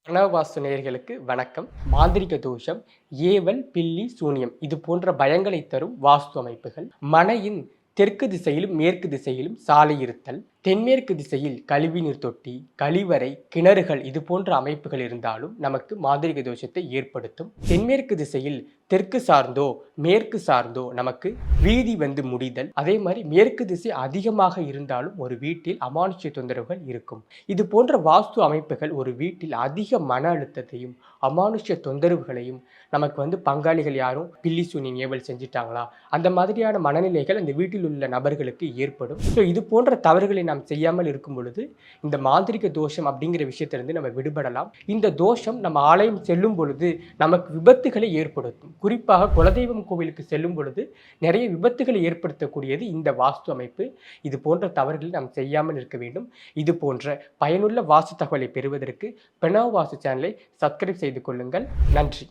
பிரணவவாஸ்து நேயர்களுக்கு வணக்கம். மாந்திரிக தோஷம், ஏவல், பில்லி, சூனியம் இது போன்ற பயங்களை தரும் வாஸ்து அமைப்புகள். மனையின் தெற்கு திசையிலும் மேற்கு திசையிலும் சாலை இருத்தல், தென்மேற்கு திசையில் கழிவுநீர் தொட்டி, கழிவறை, கிணறுகள் இது போன்ற அமைப்புகள் இருந்தாலும் நமக்கு மாந்திரிக தோஷத்தை ஏற்படுத்தும். தென்மேற்கு திசையில் தெற்கு சார்ந்தோ மேற்கு சார்ந்தோ நமக்கு வீதி வந்து முடிதல், அதே மாதிரி மேற்கு திசை அதிகமாக இருந்தாலும் ஒரு வீட்டில் அமானுஷ்ய தொந்தரவுகள் இருக்கும். இது போன்ற வாஸ்து அமைப்புகள் ஒரு வீட்டில் அதிக மன அழுத்தத்தையும் அமானுஷ்ய தொந்தரவுகளையும் நமக்கு வந்து பங்காளிகள் யாரும் பில்லி சூனியம் ஏவல் செஞ்சிட்டாங்களா அந்த மாதிரியான மனநிலைகள் அந்த வீட்டில் உள்ள நபர்களுக்கு ஏற்படும். ஸோ இது போன்ற தவறுகளை நாம் செய்யாமல் இருக்கும் பொழுது இந்த மாந்திரிக தோஷம் அப்படிங்கிற விஷயத்திலிருந்து நம்ம விடுபடலாம். இந்த தோஷம் நம்ம ஆலயம் செல்லும் பொழுது நமக்கு விபத்துகளை ஏற்படுத்தும். குறிப்பாக குலதெய்வம் கோவிலுக்கு செல்லும் பொழுது நிறைய விபத்துகளை ஏற்படுத்தக்கூடியது இந்த வாஸ்து அமைப்பு. இது போன்ற தவறுகளை நாம் செய்யாமல் இருக்க வேண்டும். இது போன்ற பயனுள்ள வாஸ்து தகவலை பெறுவதற்கு பிரணவ வாஸ்து சேனலை சப்ஸ்கிரைப் செய்து கொள்ளுங்கள். நன்றி.